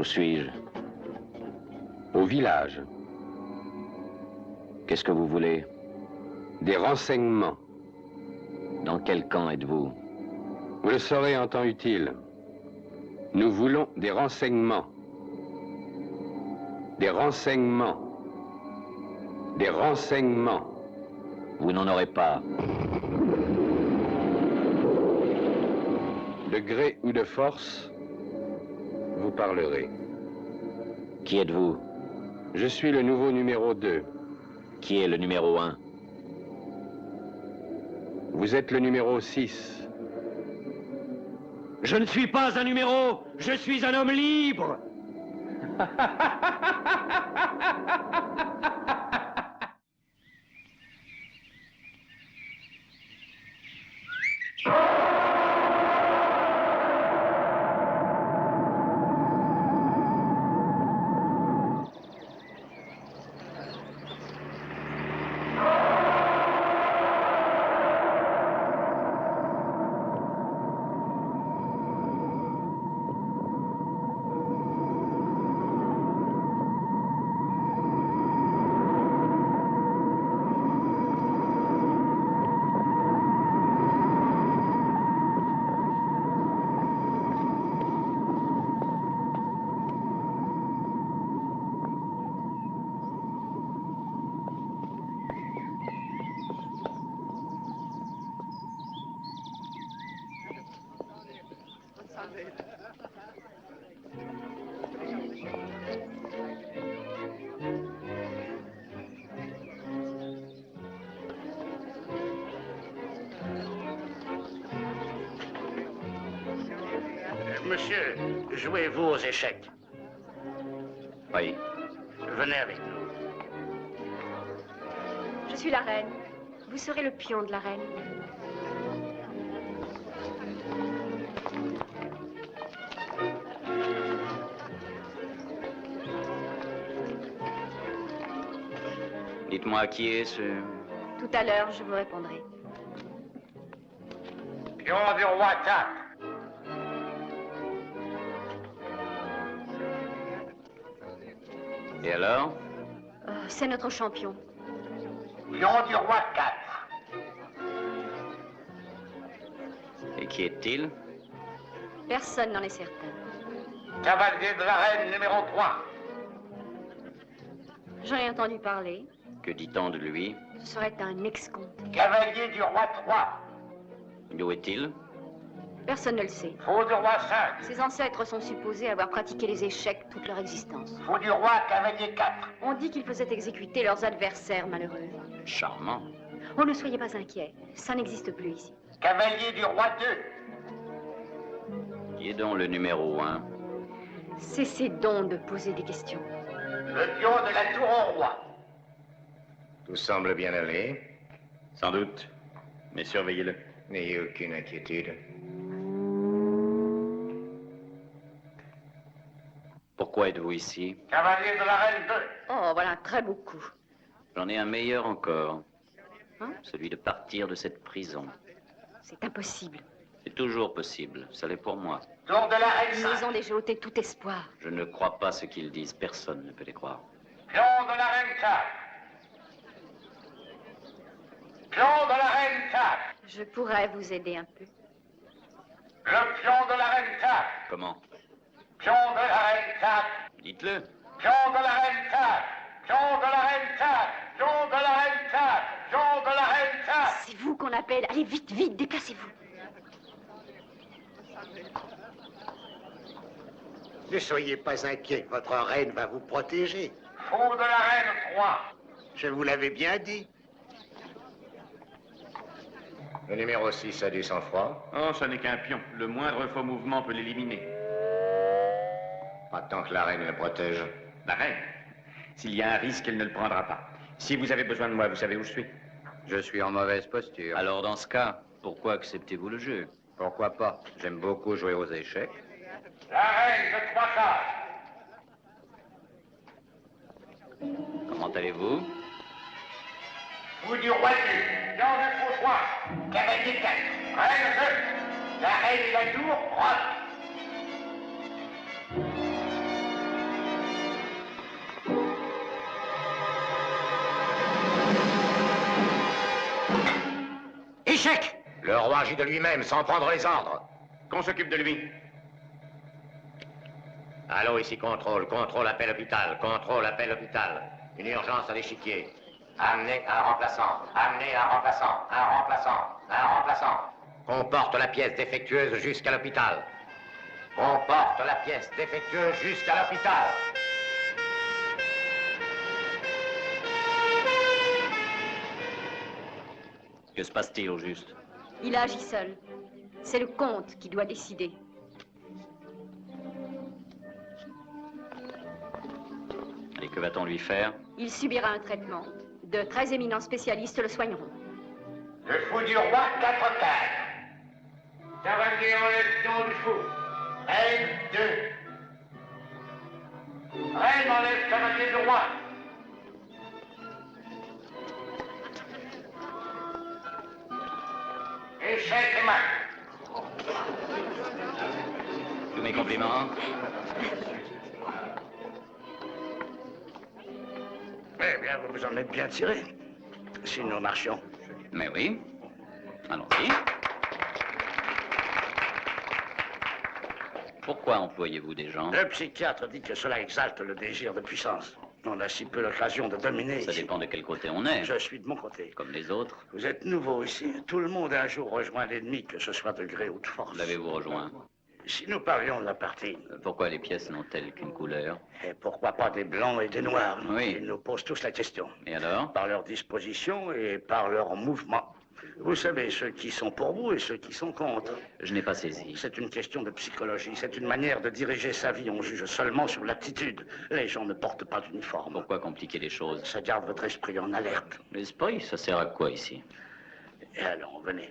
Où suis-je? Au village. Qu'est-ce que vous voulez? Des renseignements. Dans quel camp êtes-vous? Vous le saurez en temps utile. Nous voulons des renseignements. Des renseignements. Des renseignements. Vous n'en aurez pas. De gré ou de force, vous parlerez. Qui êtes-vous? Je suis le nouveau numéro 2. Qui est le numéro 1? Vous êtes le numéro 6. Je ne suis pas un numéro, je suis un homme libre. Monsieur, jouez-vous aux échecs? Oui. Venez avec nous. Je suis la reine. Vous serez le pion de la reine. Dites-moi qui est ce... Tout à l'heure, je vous répondrai. Pion du roi 4. Et alors? C'est notre champion. Pion du roi 4. Et qui est-il? Personne n'en est certain. Cavalier de la reine numéro 3. J'en ai entendu parler. Que dit-on de lui? Ce serait un ex-comte. Cavalier du roi 3. D'où est-il? Personne ne le sait. Faux du roi 5. Ses ancêtres sont supposés avoir pratiqué les échecs toute leur existence. Faux du roi, cavalier 4. On dit qu'ils faisaient exécuter leurs adversaires malheureux. Charmant. Oh, ne soyez pas inquiets. Ça n'existe plus ici. Cavalier du roi 2. Qui est donc le numéro 1? Cessez donc de poser des questions. Le pion de la tour au roi. Tout semble bien aller. Sans doute. Mais surveillez-le. N'ayez aucune inquiétude. Pourquoi êtes-vous ici? Cavalier de la reine 2. Oh, voilà un très beau coup. J'en ai un meilleur encore. Hein? Celui de partir de cette prison. C'est impossible. C'est toujours possible. Ça l'est pour moi. Tour de la reine Ils 5. ont déjà ôté tout espoir. Je ne crois pas ce qu'ils disent. Personne ne peut les croire. Pion de la reine 4. Pion de la reine 4. Je pourrais vous aider un peu. Le pion de la reine 4. Comment? Pion de la reine 4. Dites-le. Pion de la reine 4. Pion de la reine 4. Pion de la reine 4. Pion de la reine 4. C'est vous qu'on appelle. Allez, vite, vite, déplacez-vous. Ne soyez pas inquiet, votre reine va vous protéger. Faux de la reine 3. Je vous l'avais bien dit. Le numéro 6 a du sang-froid. Oh, ça n'est qu'un pion. Le moindre faux mouvement peut l'éliminer. Pas tant que la reine le protège. La reine, s'il y a un risque, elle ne le prendra pas. Si vous avez besoin de moi, vous savez où je suis. Je suis en mauvaise posture. Alors, dans ce cas, pourquoi acceptez-vous le jeu? Pourquoi pas? J'aime beaucoup jouer aux échecs. La reine de 3 cases. Comment allez-vous? Fou du roi 2. Pion du faux 3. Cavalier 4. Reine 2. La reine de la tour, roi. échecs. Le roi agit de lui-même sans prendre les ordres. Qu'on s'occupe de lui. Allô, ici contrôle. Contrôle, appel hôpital. Contrôle, appel hôpital. Une urgence à l'échiquier. Amenez un remplaçant. Amenez un remplaçant. Un remplaçant. Un remplaçant. Qu'on porte la pièce défectueuse jusqu'à l'hôpital. Qu'on porte la pièce défectueuse jusqu'à l'hôpital. Que se passe-t-il au juste? Il a agi seul. C'est le comte qui doit décider. Et que va-t-on lui faire? Il subira un traitement. De très éminents spécialistes le soigneront. Le fou du roi, 4 cases. Cavalier enlève le nom du fou. Reine 2. Reine enlève cavalier du roi. Échec et mat. Tous mes compliments. Eh bien, vous vous en êtes bien tiré. Si nous marchions. Mais oui. Allons-y. Pourquoi employez-vous des gens? Le psychiatre dit que cela exalte le désir de puissance. On a si peu l'occasion de dominer. Ça dépend de quel côté on est. Je suis de mon côté. Comme les autres. Vous êtes nouveau ici. Tout le monde a un jour rejoint l'ennemi, que ce soit de gré ou de force. L'avez-vous rejoint? Si nous parlions de la partie, Pourquoi les pièces n'ont-elles qu'une couleur? et pourquoi pas des blancs et des noirs? Oui. Ils nous posent tous la question. Et alors? Par leur disposition et par leur mouvement. Vous savez, ceux qui sont pour vous et ceux qui sont contre. Je n'ai pas saisi. C'est une question de psychologie. C'est une manière de diriger sa vie. On juge seulement sur l'attitude. Les gens ne portent pas d'uniforme. Pourquoi compliquer les choses? Ça garde votre esprit en alerte. L'esprit, ça sert à quoi ici? Et allons, venez.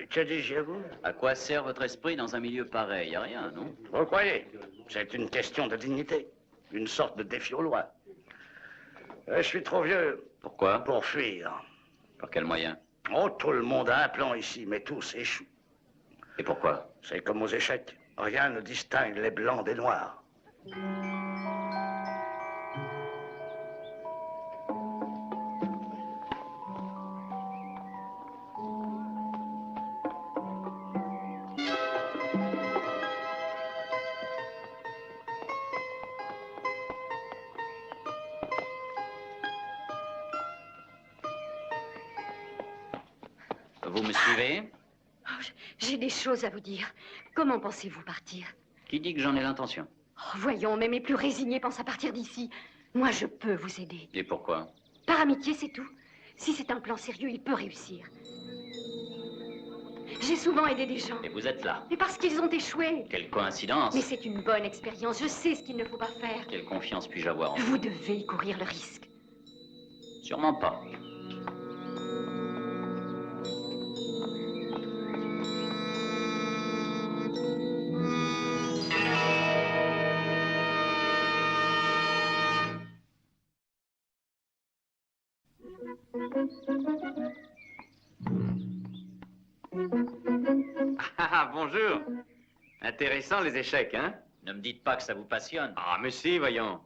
Que disiez-vous? À quoi sert votre esprit dans un milieu pareil? À rien, non? Vous croyez? C'est une question de dignité. Une sorte de défi aux lois. Je suis trop vieux Pourquoi? pour fuir. Par quel moyen? Oh, tout le monde a un plan ici, mais tous échouent. Et pourquoi? C'est comme aux échecs. Rien ne distingue les blancs des noirs. Vous me suivez? Oh, j'ai des choses à vous dire. Comment pensez-vous partir? Qui dit que j'en ai l'intention? Oh, voyons, même les plus résignés pensent à partir d'ici. Moi, je peux vous aider. Et pourquoi? Par amitié, c'est tout. Si c'est un plan sérieux, il peut réussir. J'ai souvent aidé des gens. Et vous êtes là? Mais parce qu'ils ont échoué. Quelle coïncidence! Mais c'est une bonne expérience. Je sais ce qu'il ne faut pas faire. Quelle confiance puis-je avoir en vous? Vous devez y courir le risque. Sûrement pas. Ah, bonjour. Intéressant, les échecs, hein? Ne me dites pas que ça vous passionne. Ah, mais si, voyons.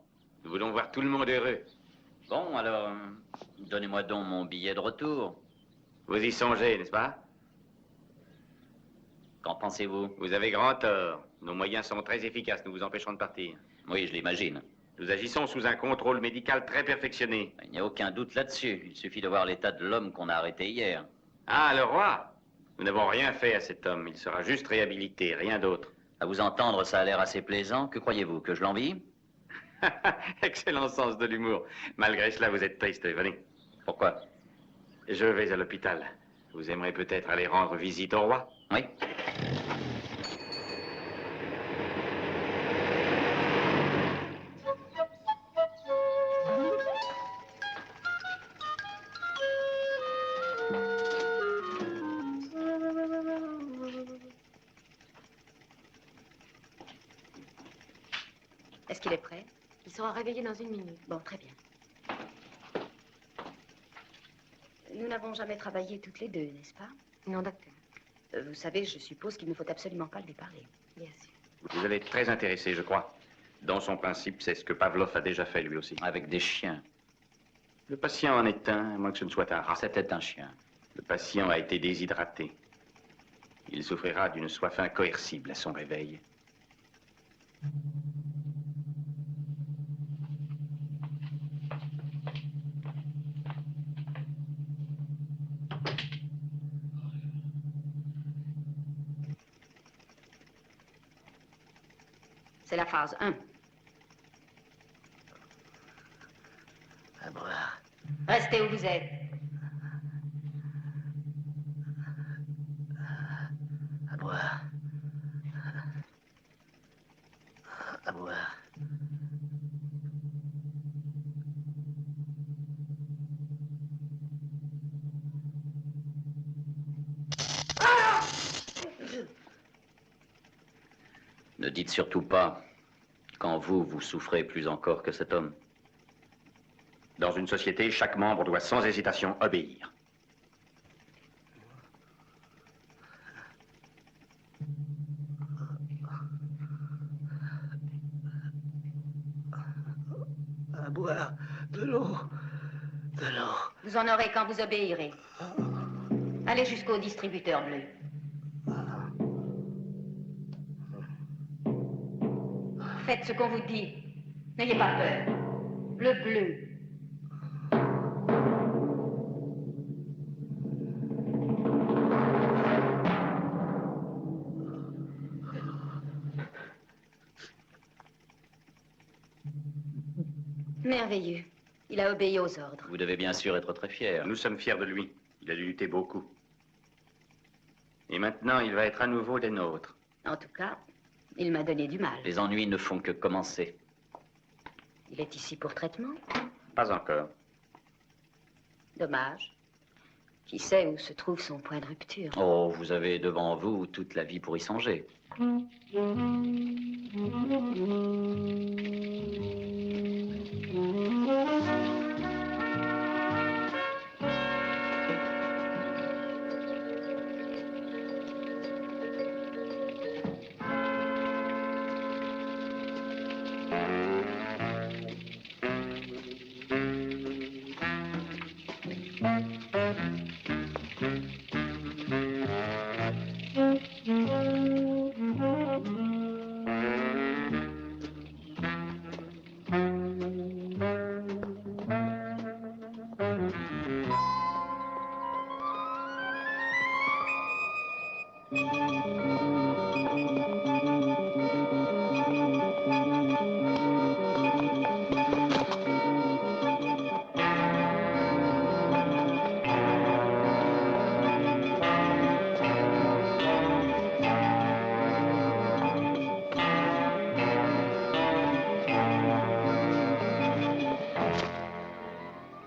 Nous voulons voir tout le monde heureux. Bon, alors, donnez-moi donc mon billet de retour. Vous y songez, n'est-ce pas? Qu'en pensez-vous? Vous avez grand tort. Nos moyens sont très efficaces, nous vous empêcherons de partir. Oui, je l'imagine. Nous agissons sous un contrôle médical très perfectionné. Il n'y a aucun doute là-dessus. Il suffit de voir l'état de l'homme qu'on a arrêté hier. Ah, le roi? Nous n'avons rien fait à cet homme. Il sera juste réhabilité, rien d'autre. À vous entendre, ça a l'air assez plaisant. Que croyez-vous? Que je l'envie? Excellent sens de l'humour. Malgré cela, vous êtes triste. Venez. Pourquoi? Je vais à l'hôpital. Vous aimerez peut-être aller rendre visite au roi? Oui. Est-ce qu'il est prêt? Il sera réveillé dans une minute. Bon, très bien. Nous n'avons jamais travaillé toutes les deux, n'est-ce pas? Non, docteur. Vous savez, je suppose qu'il ne faut absolument pas lui parler. Bien sûr. Vous allez être très intéressé, je crois. Dans son principe, c'est ce que Pavlov a déjà fait lui aussi. Avec des chiens. Le patient en est un, à moins que ce ne soit un rat. C'était un chien. Le patient a été déshydraté. Il souffrira d'une soif incoercible à son réveil. C'est la phase 1. À boire. Restez où vous êtes. À boire. À boire. Ne dites surtout pas quand vous souffrez plus encore que cet homme. Dans une société, chaque membre doit sans hésitation obéir. À boire. De l'eau. De l'eau. Vous en aurez quand vous obéirez. Allez jusqu'au distributeur bleu. Faites ce qu'on vous dit. N'ayez pas peur. Le bleu. Merveilleux. Il a obéi aux ordres. Vous devez bien sûr être très fier. Nous sommes fiers de lui. Il a lutté beaucoup. Et maintenant, il va être à nouveau des nôtres. En tout cas, il m'a donné du mal. Les ennuis ne font que commencer. Il est ici pour traitement. Pas encore. Dommage. Qui sait où se trouve son point de rupture? Oh, vous avez devant vous toute la vie pour y songer.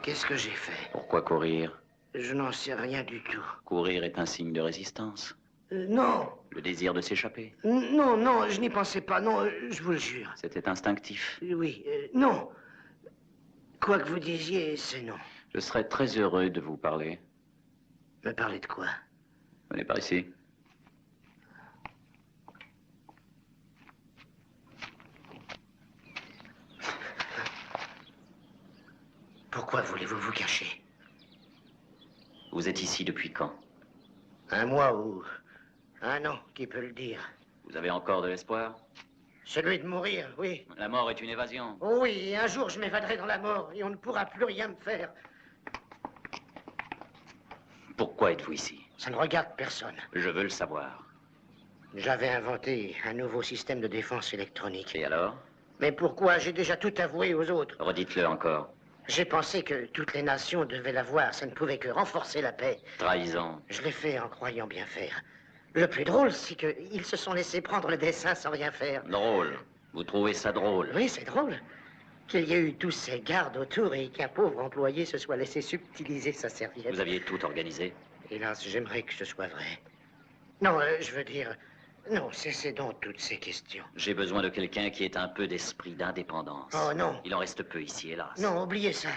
Qu'est-ce que j'ai fait? Pourquoi courir? Je n'en sais rien du tout. Courir est un signe de résistance. Non. Le désir de s'échapper. Non, non, je n'y pensais pas. Non, je vous le jure. C'était instinctif. Oui, non. Quoi que vous disiez, c'est non. Je serais très heureux de vous parler. Me parler de quoi? Venez par ici. Pourquoi voulez-vous vous cacher? Vous êtes ici depuis quand? Un mois ou un an, qui peut le dire? Vous avez encore de l'espoir? Celui de mourir, oui. La mort est une évasion. Oh oui, et un jour je m'évaderai dans la mort et on ne pourra plus rien me faire. Pourquoi êtes-vous ici? Ça ne regarde personne. Je veux le savoir. J'avais inventé un nouveau système de défense électronique. Et alors? Mais pourquoi? J'ai déjà tout avoué aux autres. Redites-le encore. J'ai pensé que toutes les nations devaient l'avoir. Ça ne pouvait que renforcer la paix. Trahison. Je l'ai fait en croyant bien faire. Le plus drôle, c'est qu'ils se sont laissés prendre le dessin sans rien faire. Drôle. Vous trouvez ça drôle? Oui, c'est drôle. Qu'il y ait eu tous ces gardes autour et qu'un pauvre employé se soit laissé subtiliser sa serviette. Vous aviez tout organisé? Hélas, j'aimerais que ce soit vrai. Non, je veux dire... Non, cessez donc toutes ces questions. J'ai besoin de quelqu'un qui ait un peu d'esprit d'indépendance. Oh non. Il en reste peu ici, hélas. Non, oubliez ça.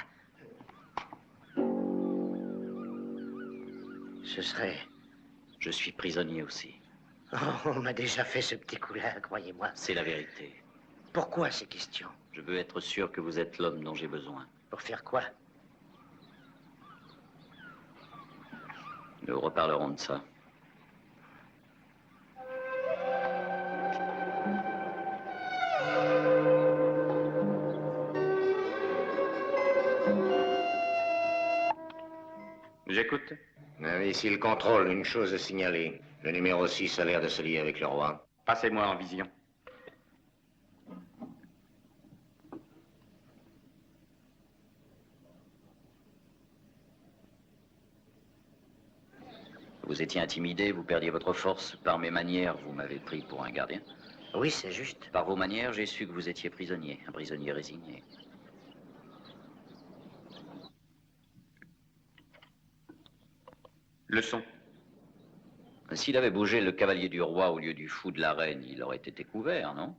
Ce serait... Je suis prisonnier aussi. Oh, on m'a déjà fait ce petit coup-là, croyez-moi. C'est la vérité. Pourquoi ces questions? Je veux être sûr que vous êtes l'homme dont j'ai besoin. Pour faire quoi? Nous reparlerons de ça. J'écoute. Ici le contrôle, une chose à signaler. Le numéro 6 a l'air de se lier avec le roi. Passez-moi en vision. Vous étiez intimidé, vous perdiez votre force. Par mes manières, vous m'avez pris pour un gardien. Oui, c'est juste. Par vos manières, j'ai su que vous étiez prisonnier, un prisonnier résigné. Le son. S'il avait bougé le cavalier du roi au lieu du fou de la reine, il aurait été couvert, non?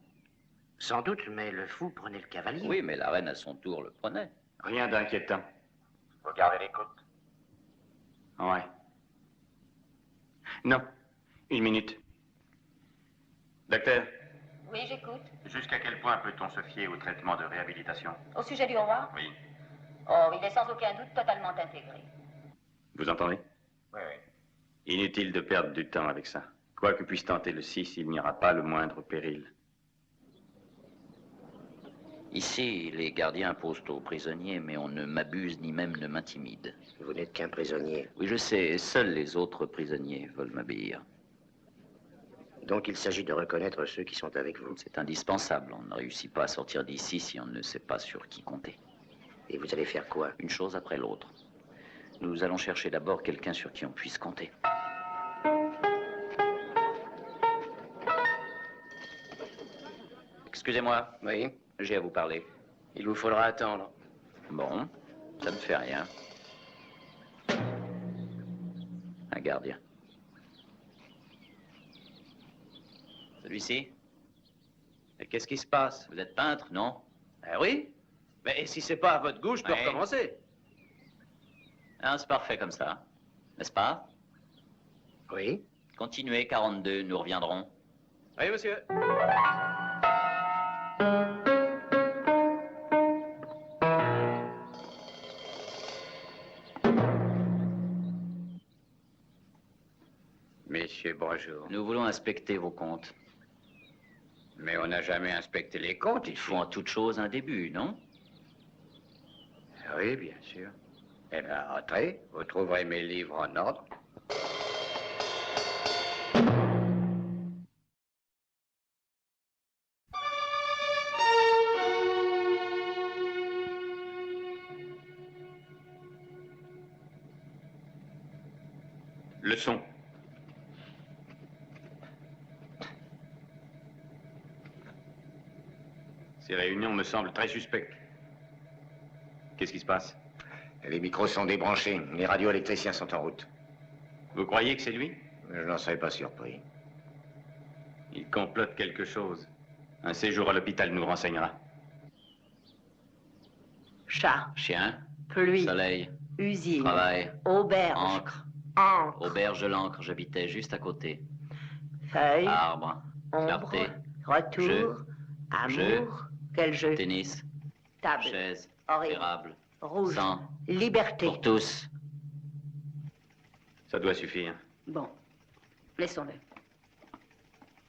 Sans doute, mais le fou prenait le cavalier. Oui, mais la reine, à son tour, le prenait. Rien d'inquiétant. Vous gardez l'écoute. Ouais. Non. Une minute. Docteur, Oui, j'écoute. jusqu'à quel point peut-on se fier au traitement de réhabilitation? Au sujet du roi? Oui. Oh, il est sans aucun doute totalement intégré. Vous entendez? Oui, oui. Inutile de perdre du temps avec ça. Quoi que puisse tenter le 6, il n'y aura pas le moindre péril. Ici, les gardiens imposent aux prisonniers, mais on ne m'abuse ni même ne m'intimide. Vous n'êtes qu'un prisonnier. Oui, je sais, seuls les autres prisonniers veulent m'obéir. Donc il s'agit de reconnaître ceux qui sont avec vous. C'est indispensable, on ne réussit pas à sortir d'ici si on ne sait pas sur qui compter. Et vous allez faire quoi? Une chose après l'autre. Nous allons chercher d'abord quelqu'un sur qui on puisse compter. Excusez-moi, Oui, j'ai à vous parler. il vous faudra attendre. Bon, ça ne fait rien. Un gardien. Celui-ci? Et qu'est-ce qui se passe? Vous êtes peintre, non? Eh oui. Mais si c'est pas à votre goût, je peux Ouais. recommencer. Ah, c'est parfait comme ça. N'est-ce pas? Oui. Continuez, 42, nous reviendrons. Oui, monsieur. Messieurs, bonjour. Nous voulons inspecter vos comptes. Mais on n'a jamais inspecté les comptes Il ici. faut en toute chose un début, non? Oui, bien sûr. Eh bien, entrez. Vous trouverez mes livres en ordre. Le son. Ces réunions me semblent très suspectes. Qu'est-ce qui se passe? Les micros sont débranchés. Les radioélectriciens sont en route. Vous croyez que c'est lui? Je n'en serais pas surpris. Il complote quelque chose. Un séjour à l'hôpital nous renseignera. Chat, Chien, pluie, soleil, usine, travail, auberge, encre. encre, Auberge de l'Ancre, j'habitais juste à côté. feuille, Arbre, ombre, clarté, retour, jeu, amour, jeu, quel jeu, tennis, table, chaise, horrible, érable, rouge, sang, liberté. pour tous. Ça doit suffire. Bon, laissons-le.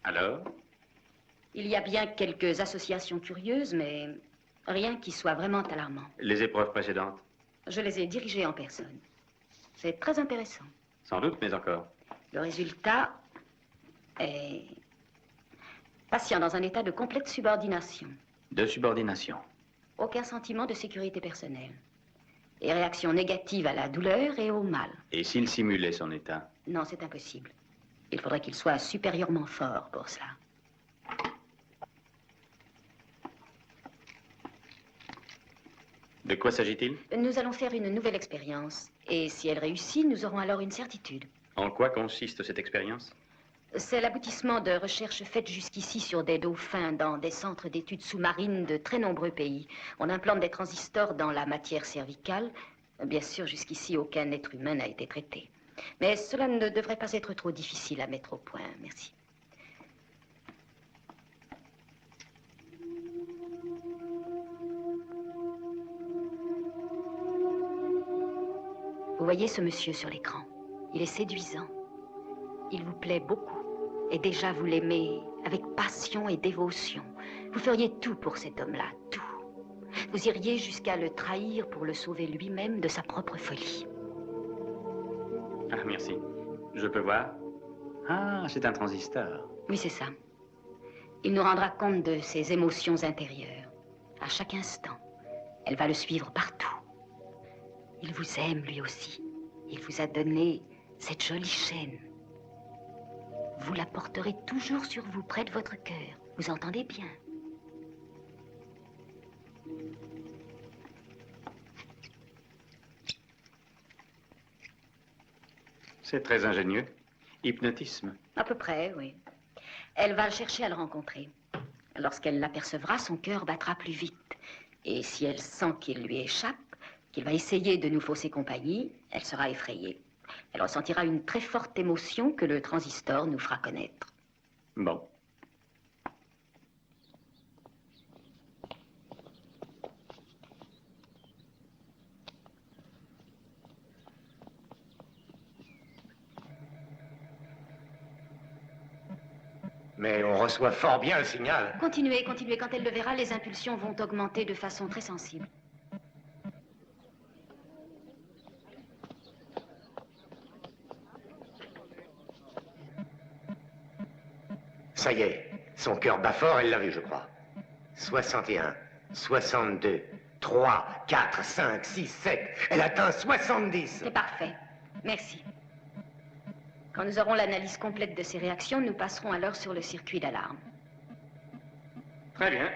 Alors? Il y a bien quelques associations curieuses, mais rien qui soit vraiment alarmant. Les épreuves précédentes? Je les ai dirigées en personne. C'est très intéressant. Sans doute, mais encore. Le résultat est patient dans un état de complète subordination. De subordination. Aucun sentiment de sécurité personnelle. Et réaction négative à la douleur et au mal. Et s'il simulait son état? Non, c'est impossible. Il faudrait qu'il soit supérieurement fort pour cela. De quoi s'agit-il? Nous allons faire une nouvelle expérience. Et si elle réussit, nous aurons alors une certitude. En quoi consiste cette expérience? C'est l'aboutissement de recherches faites jusqu'ici sur des dauphins dans des centres d'études sous-marines de très nombreux pays. On implante des transistors dans la matière cervicale. Bien sûr, jusqu'ici, aucun être humain n'a été traité. Mais cela ne devrait pas être trop difficile à mettre au point. Merci. Vous voyez ce monsieur sur l'écran? Il est séduisant. Il vous plaît beaucoup. Et déjà, vous l'aimez avec passion et dévotion. Vous feriez tout pour cet homme-là, tout. Vous iriez jusqu'à le trahir pour le sauver lui-même de sa propre folie. Ah, merci. Je peux voir? Ah, c'est un transistor. Oui, c'est ça. Il nous rendra compte de ses émotions intérieures, à chaque instant. Elle va le suivre partout. Il vous aime, lui aussi. Il vous a donné cette jolie chaîne. Vous la porterez toujours sur vous, près de votre cœur. Vous entendez bien? C'est très ingénieux. Hypnotisme. À peu près, oui. Elle va chercher à le rencontrer. Lorsqu'elle l'apercevra, son cœur battra plus vite. Et si elle sent qu'il lui échappe, qu'il va essayer de nous fausser compagnie, elle sera effrayée. Elle ressentira une très forte émotion que le transistor nous fera connaître. Bon. Mais on reçoit fort bien le signal. Continuez, continuez. Quand elle le verra, les impulsions vont augmenter de façon très sensible. Ça y est, son cœur bat fort, elle l'a vu, je crois. 61, 62, 3, 4, 5, 6, 7. Elle atteint 70. C'est parfait. Merci. Quand nous aurons l'analyse complète de ces réactions, nous passerons alors sur le circuit d'alarme. Très bien.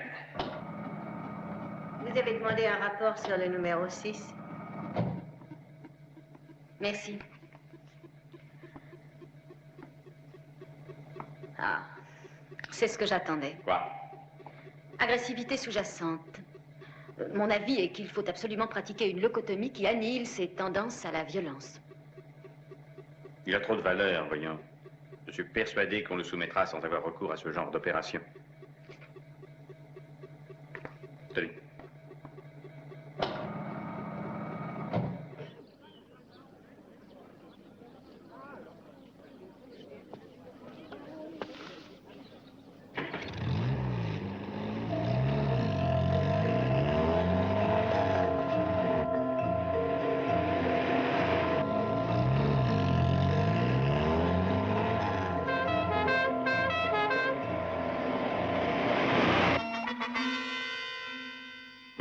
Vous avez demandé un rapport sur le numéro 6. Merci. Ah, c'est ce que j'attendais. Quoi? Agressivité sous-jacente. Mon avis est qu'il faut absolument pratiquer une leucotomie qui annihile ses tendances à la violence. Il a trop de valeur, voyons. Je suis persuadé qu'on le soumettra sans avoir recours à ce genre d'opération. Tenez.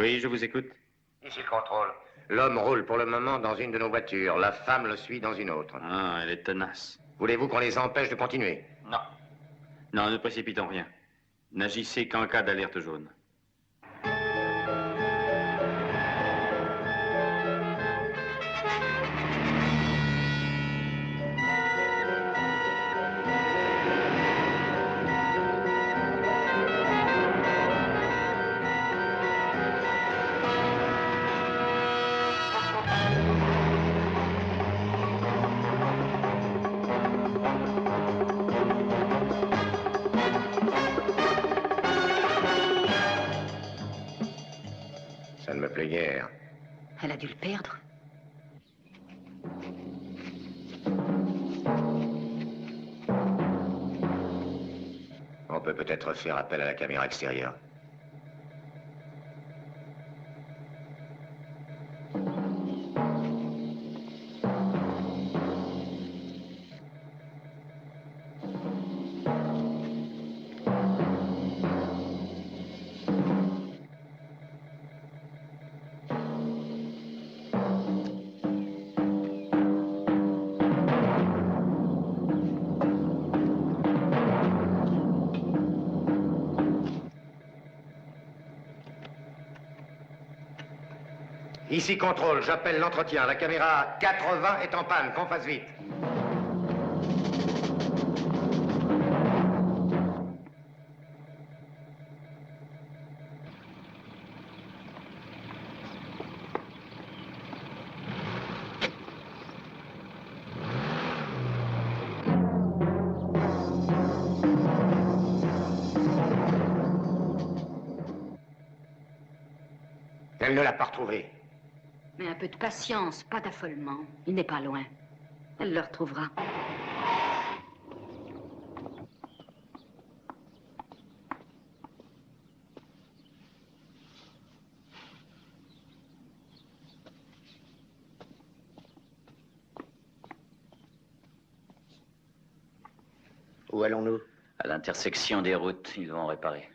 Oui, je vous écoute. Ici le contrôle. L'homme roule pour le moment dans une de nos voitures. La femme le suit dans une autre. Ah, elle est tenace. Voulez-vous qu'on les empêche de continuer? Non. Non, ne précipitons rien. N'agissez qu'en cas d'alerte jaune. Ça ne me plaît guère. Elle a dû le perdre. On peut peut-être faire appel à la caméra extérieure. Ici contrôle, j'appelle l'entretien. La caméra 80 est en panne, qu'on fasse vite. Elle ne l'a pas retrouvé. Mais un peu de patience, pas d'affolement. Il n'est pas loin. Elle le retrouvera. Où allons-nous? À l'intersection des routes, ils vont réparer.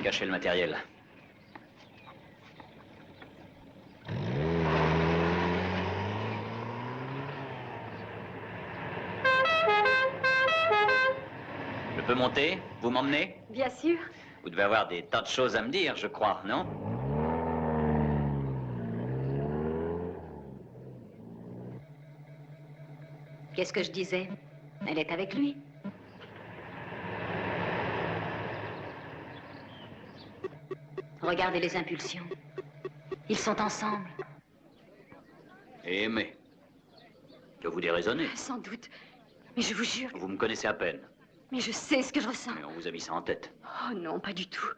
Cachez le matériel. Je peux monter? Vous m'emmenez? Bien sûr. Vous devez avoir des tas de choses à me dire, je crois, non? Qu'est-ce que je disais? Elle est avec lui. Regardez les impulsions. Ils sont ensemble. Aimé. Que vous déraisonnez. Sans doute. Mais je vous jure. Vous me connaissez à peine. Mais je sais ce que je ressens. Mais on vous a mis ça en tête. Oh non, pas du tout.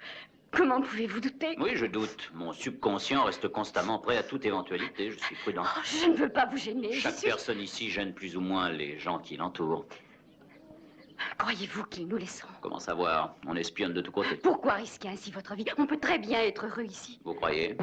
Comment pouvez-vous douter? Oui, je doute. Mon subconscient reste constamment prêt à toute éventualité. Je suis prudent. Oh, je ne veux pas vous gêner. Chaque personne ici gêne plus ou moins les gens qui l'entourent. Croyez-vous qu'ils nous laisseront? Comment savoir? On espionne de tous côtés. Pourquoi risquer ainsi votre vie? On peut très bien être heureux ici. Vous croyez?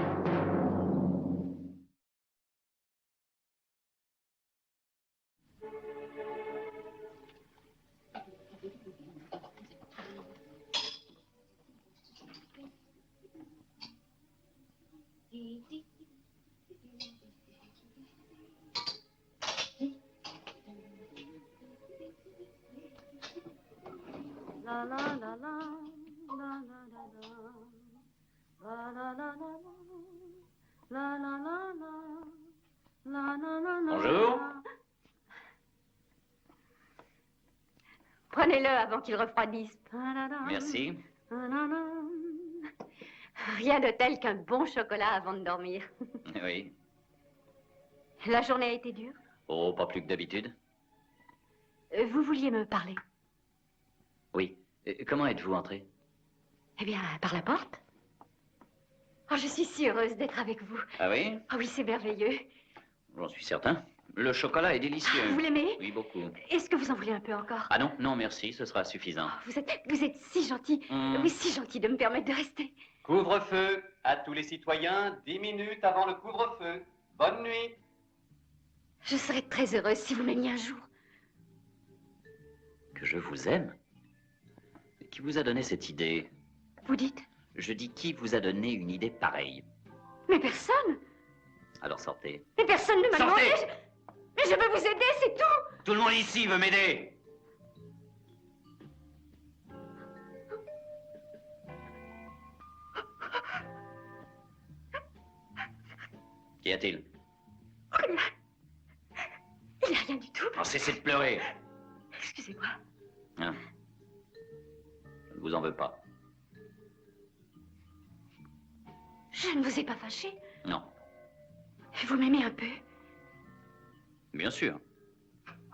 Bonjour. Prenez-le avant qu'il refroidisse. Merci. Rien de tel qu'un bon chocolat avant de dormir. Oui. La journée a été dure? Oh, pas plus que d'habitude. Vous vouliez me parler? Oui. Comment êtes-vous entré? Eh bien, par la porte. Oh, je suis si heureuse d'être avec vous. Ah oui? Ah oui, c'est merveilleux. J'en suis certain. Le chocolat est délicieux. Vous l'aimez? Oui, beaucoup. Est-ce que vous en voulez un peu encore? Ah non, non, merci, ce sera suffisant. Oh, vous êtes si gentil. Oui, si gentil de me permettre de rester. Couvre-feu à tous les citoyens, 10 minutes avant le couvre-feu. Bonne nuit. Je serais très heureuse si vous m'aimiez un jour. Que je vous aime? Qui vous a donné cette idée? Vous dites? Je dis qui vous a donné une idée pareille? Mais personne. Alors sortez. Mais personne ne m'a demandé. Sortez! Mais je veux vous aider, c'est tout. Tout le monde ici veut m'aider. Qu'y a-t-il? Rien. Il n'y a rien du tout. Oh, cessez de pleurer. Excusez-moi. Hein? Je ne vous en veux pas. Je ne vous ai pas fâché. Non, Vous m'aimez un peu. bien sûr.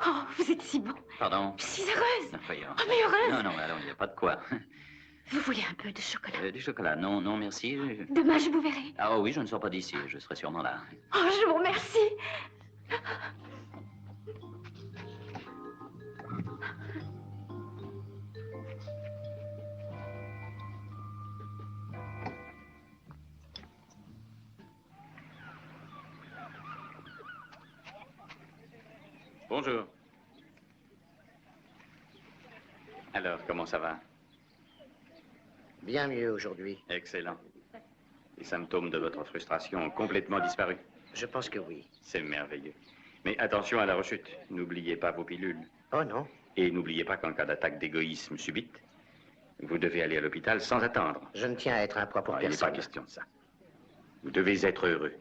Oh, vous êtes si bon. Pardon. Je suis heureuse. Non, voyons. Oh, mais heureuse. Non, non, alors il n'y a pas de quoi. Vous voulez un peu de chocolat? Du chocolat, non, non, merci. Demain, je vous verrai. Ah oui, je ne sors pas d'ici, je serai sûrement là. Oh, je vous remercie. Bonjour. Alors, comment ça va? Bien mieux aujourd'hui. Excellent. Les symptômes de votre frustration ont complètement disparu. Je pense que oui. C'est merveilleux. Mais attention à la rechute. N'oubliez pas vos pilules. Oh non. Et n'oubliez pas qu'en cas d'attaque d'égoïsme subite, vous devez aller à l'hôpital sans attendre. Je ne tiens à être un poids pour Il n'est personne. pas question de ça. Vous devez être heureux.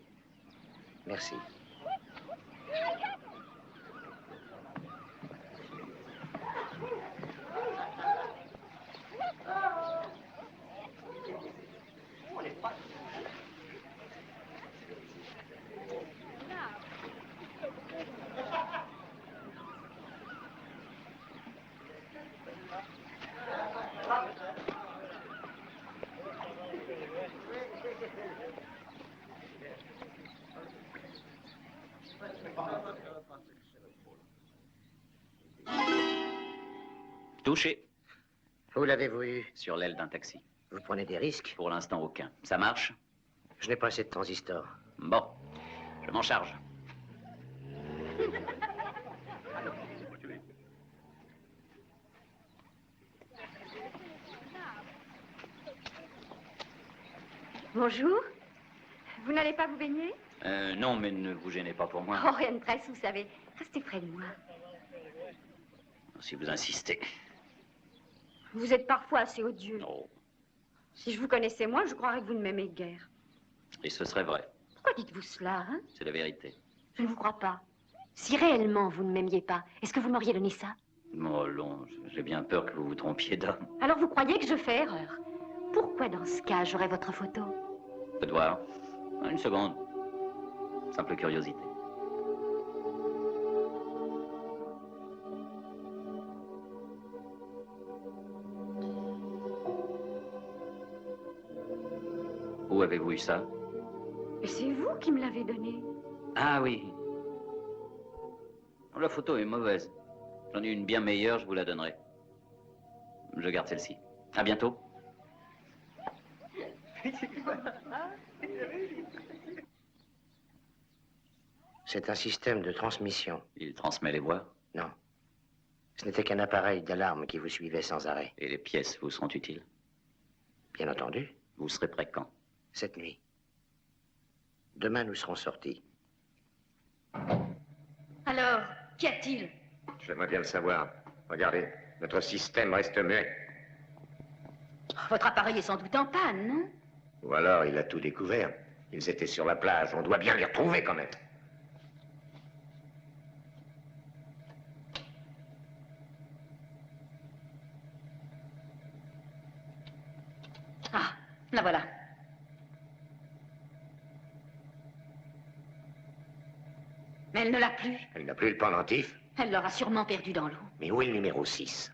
Merci. Touché. Où l'avez-vous eu? Sur l'aile d'un taxi. Vous prenez des risques? Pour l'instant, aucun. Ça marche? Je n'ai pas assez de transistors. Bon, je m'en charge. Bonjour. Vous n'allez pas vous baigner? Non, mais ne vous gênez pas pour moi. Oh, rien de presse, vous savez. Restez près de moi. Si vous insistez. Vous êtes parfois assez odieux. Oh. Si je vous connaissais moins, je croirais que vous ne m'aimez guère. Et ce serait vrai. Pourquoi dites-vous cela, hein? C'est la vérité. Je ne vous crois pas. Si réellement vous ne m'aimiez pas, est-ce que vous m'auriez donné ça? Oh non, j'ai bien peur que vous vous trompiez d'homme. Alors vous croyez que je fais erreur? Pourquoi dans ce cas j'aurais votre photo? Faites voir. Une seconde. Simple curiosité. Où avez-vous eu ça? Mais c'est vous qui me l'avez donné. Ah oui. La photo est mauvaise. J'en ai une bien meilleure, je vous la donnerai. Je garde celle-ci. À bientôt. C'est un système de transmission. Il transmet les voix. Non. Ce n'était qu'un appareil d'alarme qui vous suivait sans arrêt. Et les pièces vous seront utiles? Bien entendu. Vous serez prêt quand? Cette nuit. Demain, nous serons sortis. Alors, qu'y a-t-il? J'aimerais bien le savoir. Regardez, notre système reste muet. Votre appareil est sans doute en panne, non? Ou alors, il a tout découvert. Ils étaient sur la plage. On doit bien les retrouver quand même. Ah, la voilà. Mais elle ne l'a plus. Elle n'a plus le pendentif. Elle l'aura sûrement perdu dans l'eau. Mais où est le numéro 6?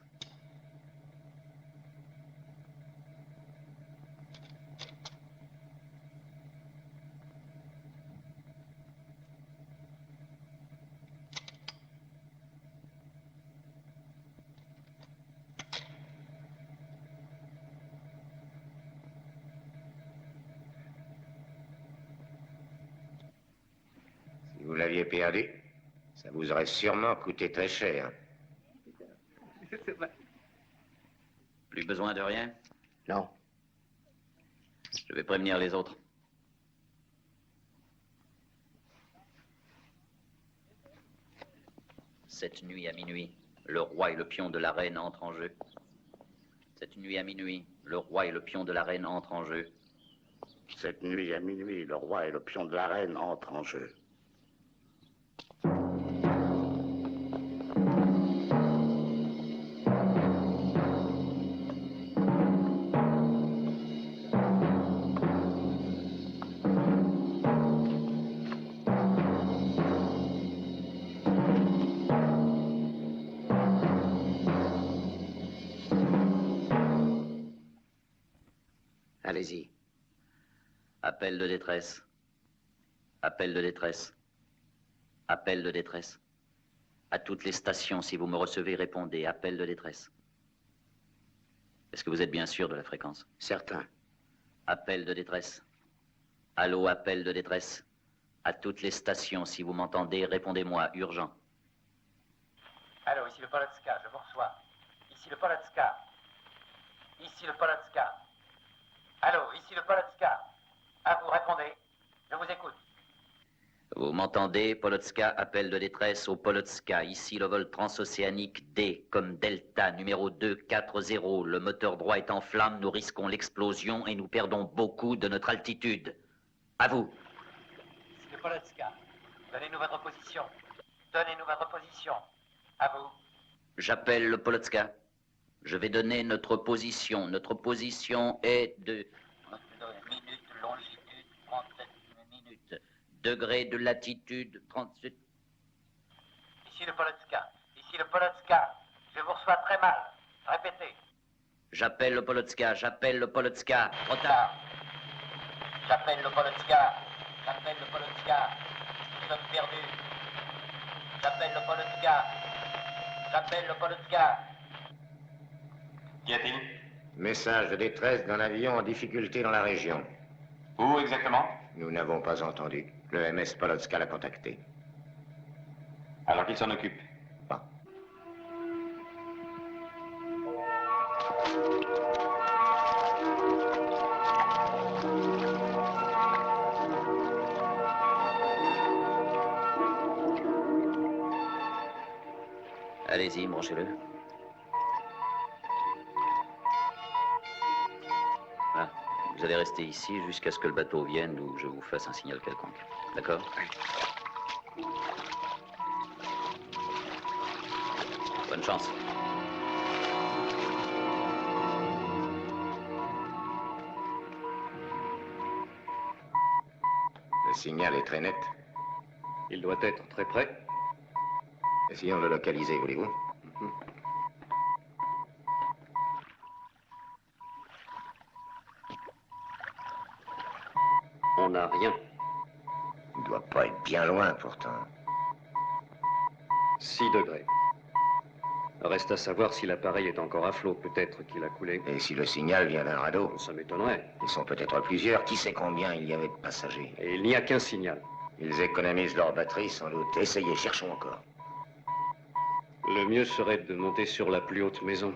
Si vous l'aviez perdu, ça vous aurait sûrement coûté très cher. Plus besoin de rien? Non. Je vais prévenir les autres. Cette nuit à minuit, le roi et le pion de la reine entrent en jeu. Cette nuit à minuit, le roi et le pion de la reine entrent en jeu. Cette nuit à minuit, le roi et le pion de la reine entrent en jeu. Allez-y. Appel de détresse. Appel de détresse. Appel de détresse. À toutes les stations, si vous me recevez, répondez. Appel de détresse. Est-ce que vous êtes bien sûr de la fréquence? Certain. Appel de détresse. Allô, appel de détresse. À toutes les stations, si vous m'entendez, répondez-moi. Urgent. Allô, ici le Polotska, je vous reçois. Ici le Polotska. Ici le Polotska. Allô, ici le Polotska. À vous, répondez. Je vous écoute. Vous m'entendez, Polotska, appel de détresse au Polotska. Ici le vol transocéanique D, comme Delta, numéro 240. Le moteur droit est en flammes, nous risquons l'explosion et nous perdons beaucoup de notre altitude. À vous. Ici le Polotska. Donnez-nous votre position. Donnez-nous votre position. À vous. J'appelle le Polotska. Je vais donner notre position. Notre position est de... minutes, longitude, 37 minutes. Degré de latitude, 38... Ici le Polotska. Ici le Polotska. Je vous reçois très mal. Répétez. J'appelle le Polotska. J'appelle le Polotska. Trop tard. J'appelle le Polotska. J'appelle le Polotska. Nous sommes perdus. J'appelle le Polotska. J'appelle le Polotska. Qu'y a-t-il? Message de détresse d'un avion en difficulté dans la région. Où exactement? Nous n'avons pas entendu. Le MS Polotska l'a contacté. Alors qu'il s'en occupe. Pas. Allez-y, branchez-le. Ah, vous allez rester ici jusqu'à ce que le bateau vienne ou je vous fasse un signal quelconque. D'accord? Bonne chance. Le signal est très net. Il doit être très près. Essayons de le localiser, voulez-vous? On n'a rien. Il ne doit pas être bien loin, pourtant. 6 degrés. Reste à savoir si l'appareil est encore à flot. Peut-être qu'il a coulé. Et si le signal vient d'un radeau? Ça m'étonnerait. Ils sont peut-être plusieurs. Qui sait combien il y avait de passagers? Et il n'y a qu'un signal. Ils économisent leur batterie, sans doute. Essayez, cherchons encore. Le mieux serait de monter sur la plus haute maison.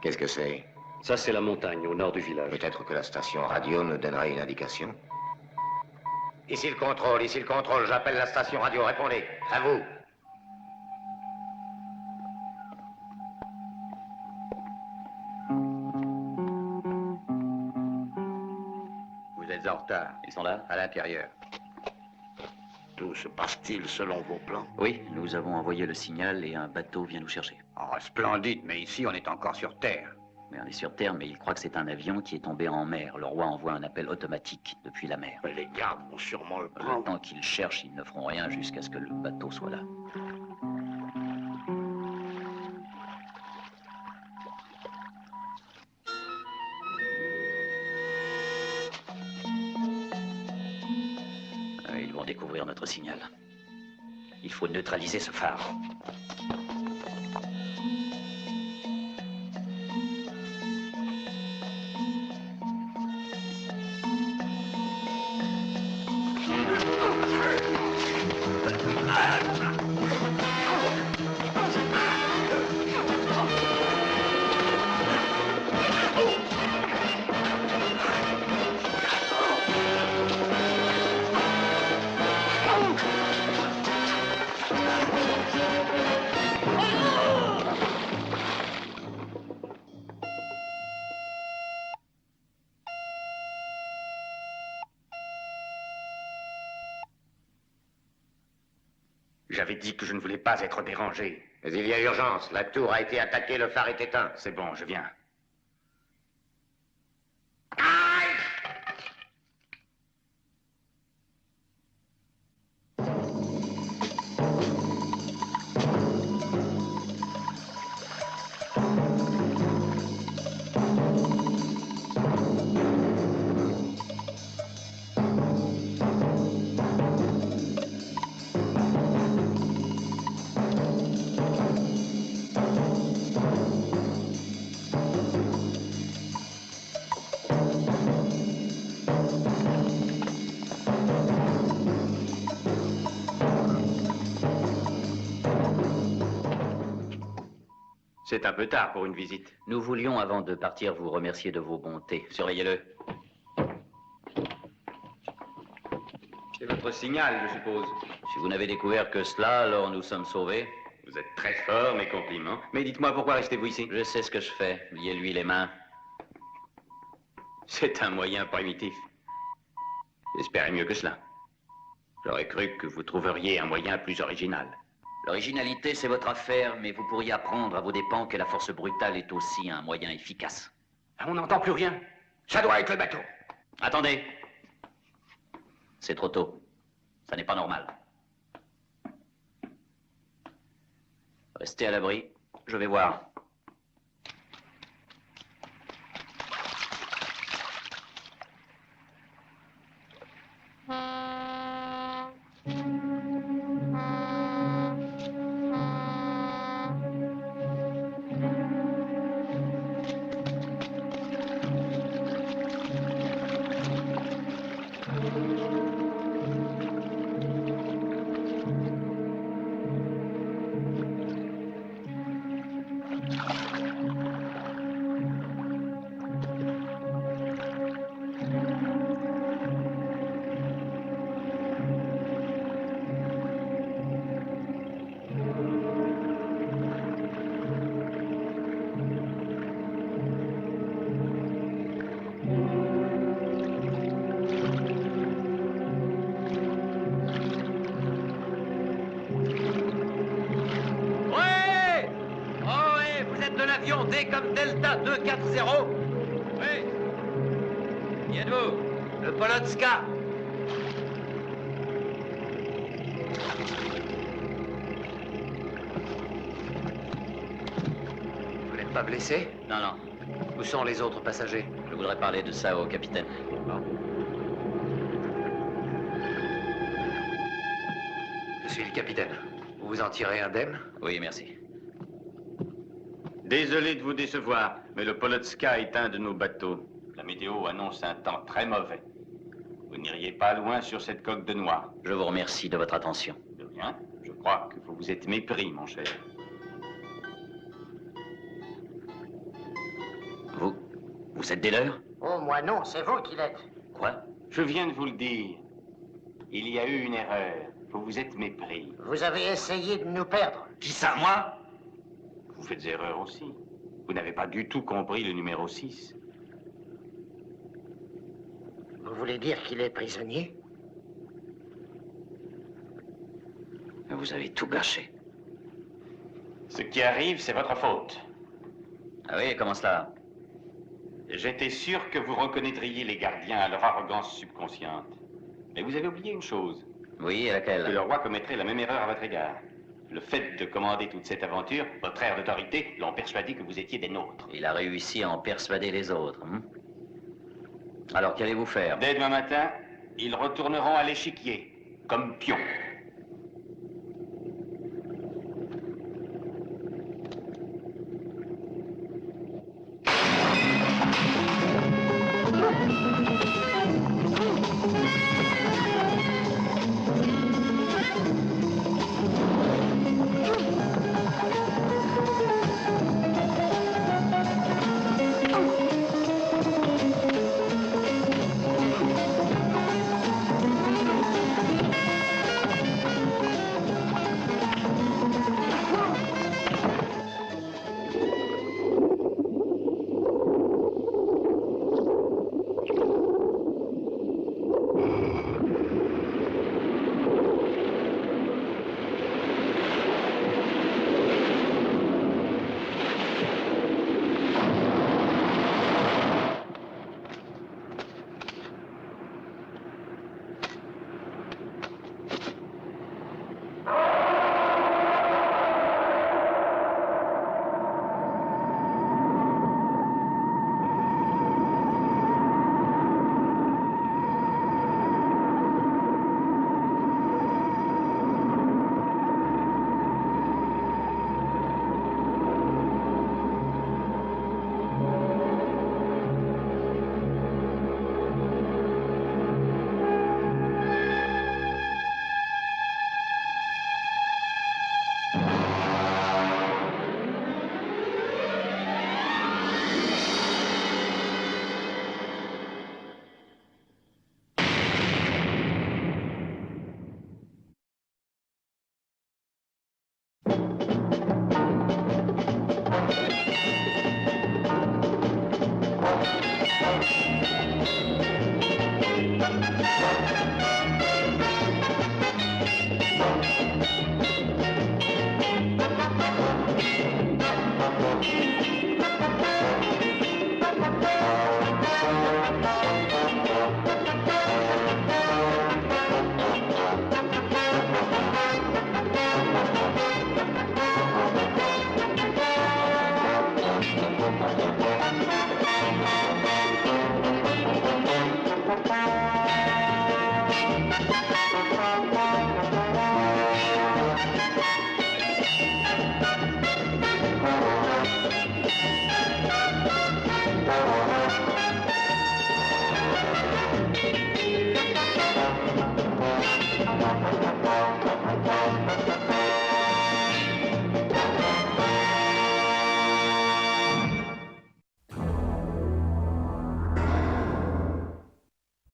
Qu'est-ce que c'est? Ça, c'est la montagne, au nord du village. Peut-être que la station radio nous donnerait une indication. Ici le contrôle, j'appelle la station radio, répondez. À vous. Vous êtes en retard. Ils sont là? À l'intérieur. Tout se passe-t-il selon vos plans? Oui, nous avons envoyé le signal et un bateau vient nous chercher. Oh, splendide, mais ici on est encore sur Terre. Mais on est sur Terre, mais il croit que c'est un avion qui est tombé en mer. Le roi envoie un appel automatique depuis la mer. Mais les gardes vont sûrement le Le prendre. temps qu'ils cherchent, ils ne feront rien jusqu'à ce que le bateau soit là. Ils vont découvrir notre signal. Il faut neutraliser ce phare. J'avais dit que je ne voulais pas être dérangé. Mais il y a urgence. La tour a été attaquée, le phare est éteint. C'est bon, je viens. C'est un peu tard pour une visite. Nous voulions, avant de partir, vous remercier de vos bontés. Surveillez-le. C'est votre signal, je suppose. Si vous n'avez découvert que cela, alors nous sommes sauvés. Vous êtes très fort, mes compliments. Mais dites-moi, pourquoi restez-vous ici? Je sais ce que je fais. Liez-lui les mains. C'est un moyen primitif. J'espérais mieux que cela. J'aurais cru que vous trouveriez un moyen plus original. L'originalité, c'est votre affaire, mais vous pourriez apprendre à vos dépens que la force brutale est aussi un moyen efficace. On n'entend plus rien. Ça doit être le bateau. Attendez. C'est trop tôt. Ça n'est pas normal. Restez à l'abri. Je vais voir. D comme Delta 240. Oui. Qui êtes-vous? Le Polotska. Vous n'êtes pas blessé? Non, non. Où sont les autres passagers? Je voudrais parler de ça au capitaine. Bon. Je suis le capitaine. Vous vous en tirez indemne? Oui, merci. Désolé de vous décevoir, mais le Polotska est un de nos bateaux. La météo annonce un temps très mauvais. Vous n'iriez pas loin sur cette coque de noix. Je vous remercie de votre attention. De rien. Je crois que vous vous êtes mépris, mon cher. Vous êtes des leurs? Oh, moi non, c'est vous qui l'êtes. Quoi? Je viens de vous le dire. Il y a eu une erreur. Vous vous êtes mépris. Vous avez essayé de nous perdre. Qui ça, moi? Vous faites erreur aussi. Vous n'avez pas du tout compris le numéro 6. Vous voulez dire qu'il est prisonnier? Vous avez tout gâché. Ce qui arrive, c'est votre faute. Ah oui, comment cela? J'étais sûr que vous reconnaîtriez les gardiens à leur arrogance subconsciente. Mais vous avez oublié une chose. Oui, laquelle? Que le roi commettrait la même erreur à votre égard. Le fait de commander toute cette aventure, votre air d'autorité, l'ont persuadé que vous étiez des nôtres. Il a réussi à en persuader les autres. Alors, qu'allez-vous faire? Dès demain matin, ils retourneront à l'échiquier, comme pions.